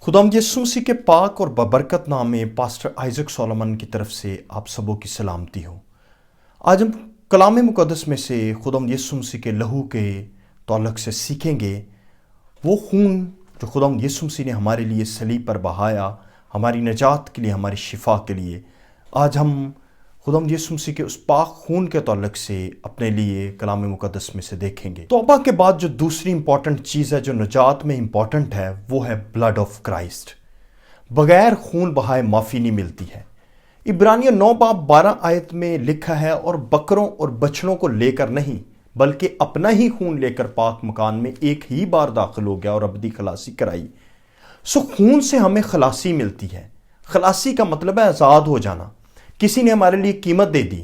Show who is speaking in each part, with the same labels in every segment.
Speaker 1: खुदावंद यीशु मसीह के पाक और बबरकत नाम में पास्टर आइजक सोलोमन की तरफ से आप सबों की सलामती हो। आज हम कलाम मुक़द्दस में से खुदावंद यीशु मसीह के लहू के तौलक से सीखेंगे वो खून जो खुदावंद यीशु मसीह ने हमारे लिए सलीब पर बहाया, हमारी निजात के लिए, हमारी शिफा के लिए। आज हम खुदावंद यीशु मसीह के उस पाक खून के तौलक से अपने लिए कलाम मुक़द्दस में से देखेंगे। तौबा के बाद जो दूसरी इंपॉर्टेंट चीज़ है जो निजात में इंपॉर्टेंट है वो है ब्लड ऑफ क्राइस्ट। बगैर खून बहाए माफ़ी नहीं मिलती है। इब्रानियों 9:12 में लिखा है, और बकरों और बछड़ों को लेकर नहीं बल्कि अपना ही खून लेकर पाक मकान में एक ही बार दाखिल हो गया और अबदी खलासी कराई। सो खून से हमें खलासी मिलती है। खलासी का मतलब है आज़ाद हो जाना। किसी ने हमारे लिए कीमत दे दी,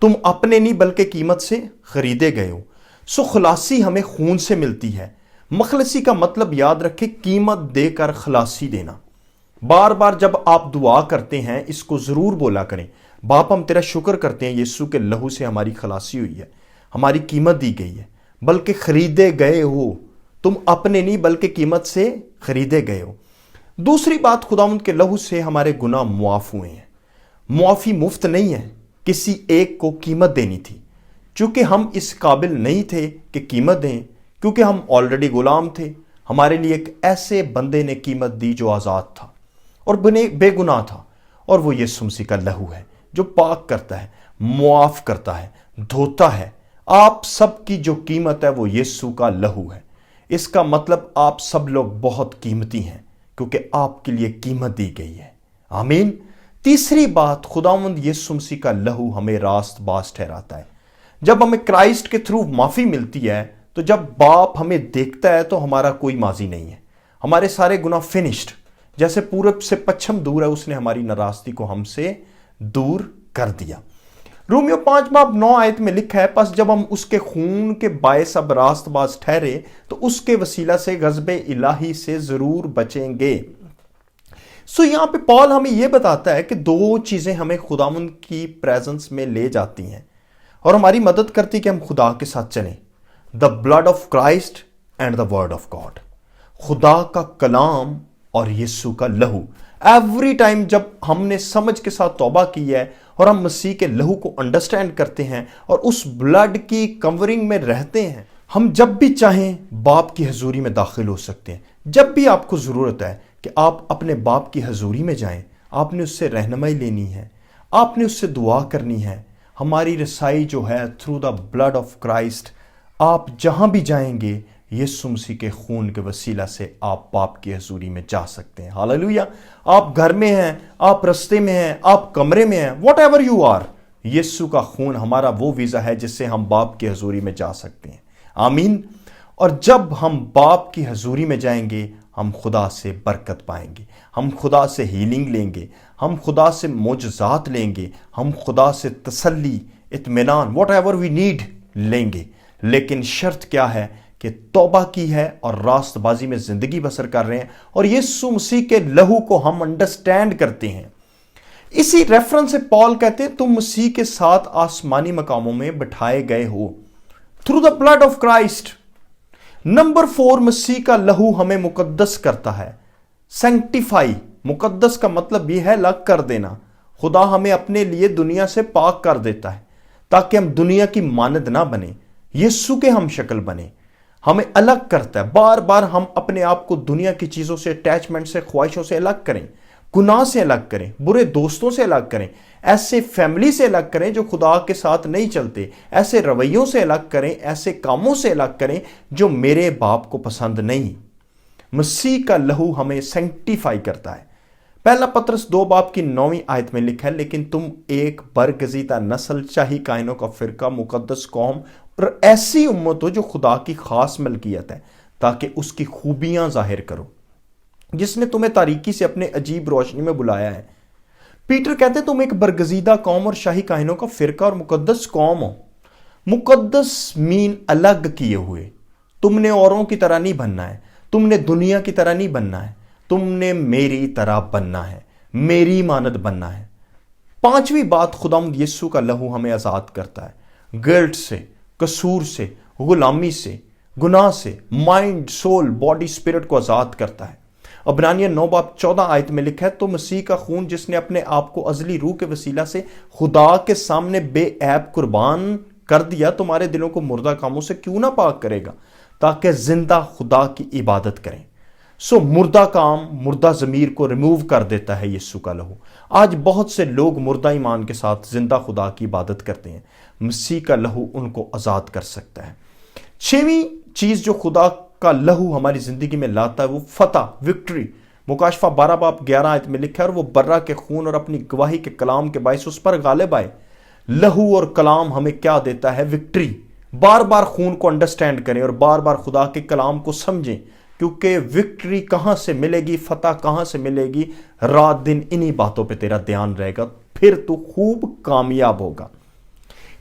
Speaker 1: तुम अपने नहीं बल्कि कीमत से खरीदे गए हो। सो खलासी हमें खून से मिलती है। मखलसी का मतलब याद रखें, कीमत देकर खलासी देना। बार बार जब आप दुआ करते हैं इसको ज़रूर बोला करें, बाप हम तेरा शुक्र करते हैं यीशु के लहू से हमारी खलासी हुई है, हमारी कीमत दी गई है, बल्कि खरीदे गए हो। तुम अपने नहीं बल्कि कीमत से खरीदे गए हो। दूसरी बात, खुदावंद के लहू से हमारे गुनाह मुआफ़ हुए हैं। मुआफ़ी मुफ्त नहीं है, किसी एक को कीमत देनी थी। चूंकि हम इस काबिल नहीं थे कि कीमत दें, क्योंकि हम ऑलरेडी गुलाम थे, हमारे लिए एक ऐसे बंदे ने कीमत दी जो आज़ाद था और बेगुनाह था, और वो यीशु मसीह का लहू है जो पाक करता है, मुआफ़ करता है, धोता है। आप सब की जो कीमत है वो यीशु का लहू है। इसका मतलब आप सब लोग बहुत कीमती हैं क्योंकि आपके लिए कीमत दी गई है। आमीन। तीसरी बात, खुदावंद यीशु मसीह का लहू हमें रास्त बाज ठहराता है। जब हमें क्राइस्ट के थ्रू माफ़ी मिलती है, तो जब बाप हमें देखता है तो हमारा कोई माजी नहीं है, हमारे सारे गुनाह फिनिश्ड। जैसे पूरब से पश्चिम दूर है, उसने हमारी नाराज़गी को हमसे दूर कर दिया। रोमियो 5:9 में लिखा है, बस जब हम उसके खून के बायस अब रास्तबाज ठहरे तो उसके वसीला से गज़ब इलाही से ज़रूर बचेंगे। सो यहाँ पे पॉल हमें यह बताता है कि दो चीज़ें हमें खुदावंद की प्रेजेंस में ले जाती हैं और हमारी मदद करती है कि हम खुदा के साथ चलें। The blood of Christ and the word of God. खुदा का कलाम और यीशु का लहू। एवरी टाइम जब हमने समझ के साथ तौबा की है और हम मसीह के लहू को अंडरस्टैंड करते हैं और उस ब्लड की कवरिंग में रहते हैं, हम जब भी चाहें बाप की हजूरी में दाखिल हो सकते हैं। जब भी आपको ज़रूरत है कि आप अपने बाप की हजूरी में जाएं, आपने उससे रहनुमाई लेनी है, आपने उससे दुआ करनी है। हमारी रसाई जो है through the blood of Christ. आप जहां भी जाएंगे यीशु मसीह के खून के वसीला से आप बाप की हजूरी में जा सकते हैं। हालेलुया। आप घर में हैं, आप रास्ते में हैं, आप कमरे में हैं, वॉट एवर यू आर, यीशु का खून हमारा वो वीज़ा है जिससे हम बाप की हजूरी में जा सकते हैं। आमीन। और जब हम बाप की हजूरी में जाएंगे हम खुदा से बरकत पाएंगे, हम खुदा से हीलिंग लेंगे, हम खुदा से मोजज़ात लेंगे, हम खुदा से तसल्ली, इत्मीनान, वॉट एवर वी नीड लेंगे। लेकिन शर्त क्या है कि तौबा की है और रास्तबाजी में ज़िंदगी बसर कर रहे हैं और यीशु मसीह के लहू को हम अंडरस्टैंड करते हैं। इसी रेफरेंस से पॉल कहते हैं तुम मसीह के साथ आसमानी मकामों में बिठाए गए हो through the blood of Christ. Number 4, मसीह का लहू हमें मुकद्दस करता है। सैंक्टिफाई, मुकद्दस का मतलब यह है अलग कर देना। खुदा हमें अपने लिए दुनिया से पाक कर देता है ताकि हम दुनिया की मानद ना बने, यीशु के हम शक्ल बने। हमें अलग करता है। बार बार हम अपने आप को दुनिया की चीज़ों से, अटैचमेंट से, ख्वाहिशों से अलग करें, गुनाह से अलग करें, बुरे दोस्तों से अलग करें, ऐसे फैमिली से अलग करें जो खुदा के साथ नहीं चलते, ऐसे रवैयों से अलग करें, ऐसे कामों से अलग करें जो मेरे बाप को पसंद नहीं। मसीह का लहू हमें सैंक्टिफाई करता है। पहला पत्रस 2:9 में लिखा है, लेकिन तुम एक बरगजीदा नस्ल, शाही कायनों का फिरका, मुकद्दस कौम और ऐसी उम्मत हो जो खुदा की खास मलकियत है, ताकि उसकी खूबियां जाहिर करो जिसने तुम्हें तारीकी से अपने अजीब रोशनी में बुलाया है। पीटर कहते तुम एक बरगजीदा कौम और शाही कायनों का फिरका और मुकद्दस कौम हो। मुकद्दस मीन अलग किए हुए। तुमने औरों की तरह नहीं बनना है, तुमने दुनिया की तरह नहीं बनना है, तुमने मेरी तरह बनना है, मेरी मानद बनना है। पांचवी बात, खुदावंद यीशु का लहू हमें आज़ाद करता है गिल्ट से, कसूर से, गुलामी से, गुनाह से। माइंड, सोल, बॉडी, स्पिरिट को आज़ाद करता है। عبرانیہ 9:14 میں لکھا ہے تو مسیح کا خون جس نے اپنے آپ کو ازلی روح کے وسیلہ سے خدا کے سامنے بے عیب قربان کر دیا، تمہارے دلوں کو مردہ کاموں سے کیوں نہ پاک کرے گا تاکہ زندہ خدا کی عبادت کریں۔ مردہ کام، مردہ ضمیر کو ریموو کر دیتا ہے یسوع کا لہو۔ آج بہت سے لوگ مردہ ایمان کے ساتھ زندہ خدا کی عبادت کرتے ہیں، مسیح کا لہو ان کو آزاد کر سکتا ہے۔ 6ویں چیز جو خدا کا لہو ہماری زندگی میں لاتا ہے وہ فتح، وکٹری۔ مکاشفہ 12:11 میں لکھا ہے اور وہ برہ کے خون اور اپنی گواہی کے کلام کے باعث اس پر غالب آئے۔ لہو اور کلام ہمیں کیا دیتا ہے؟ وکٹری۔ بار بار خون کو انڈرسٹینڈ کریں اور بار بار خدا کے کلام کو سمجھیں، کیونکہ وکٹری کہاں سے ملے گی، فتح کہاں سے ملے گی؟ رات دن انہی باتوں پہ تیرا دھیان رہے گا، پھر تو خوب کامیاب ہوگا۔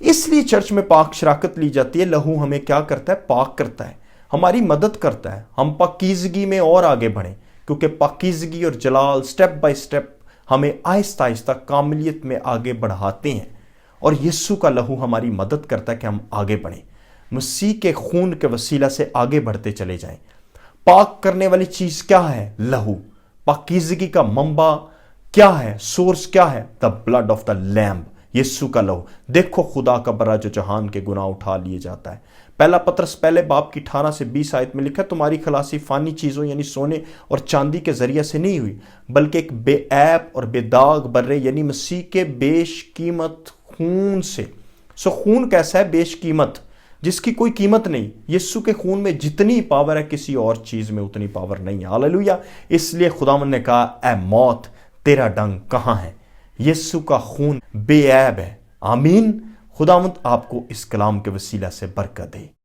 Speaker 1: اس لیے چرچ میں پاک شراکت لی جاتی ہے۔ لہو ہمیں کیا کرتا ہے؟ پاک کرتا ہے، ہماری مدد کرتا ہے ہم پاکیزگی میں اور آگے بڑھیں، کیونکہ پاکیزگی اور جلال سٹیپ بائی سٹیپ ہمیں آہستہ آہستہ کاملیت میں آگے بڑھاتے ہیں، اور یسوع کا لہو ہماری مدد کرتا ہے کہ ہم آگے بڑھیں، مسیح کے خون کے وسیلہ سے آگے بڑھتے چلے جائیں۔ پاک کرنے والی چیز کیا ہے؟ لہو۔ پاکیزگی کا منبع کیا ہے؟ سورس کیا ہے؟ The blood of the lamb, یسوع کا لہو۔ دیکھو خدا کا برا جو جہان کے گناہ اٹھا لیے جاتا ہے۔ پہلا پطرس پہلے باب کی 18-20 میں لکھا ہے تمہاری خلاصی فانی چیزوں یعنی سونے اور چاندی کے ذریعے سے نہیں ہوئی، بلکہ ایک بے عیب اور بے داغ برے یعنی مسیح کے بیش قیمت خون سے۔ خون کیسا ہے؟ بیش قیمت، جس کی کوئی قیمت نہیں۔ یسوع کے خون میں جتنی پاور ہے کسی اور چیز میں اتنی پاور نہیں ہے۔ ہاللویا۔ اس لیے خداوند نے کہا اے موت تیرا ڈنگ کہاں ہے؟ یسوع کا خون بے عیب ہے۔ آمین۔ خداوند آپ کو اس کلام کے وسیلہ سے برکت دے۔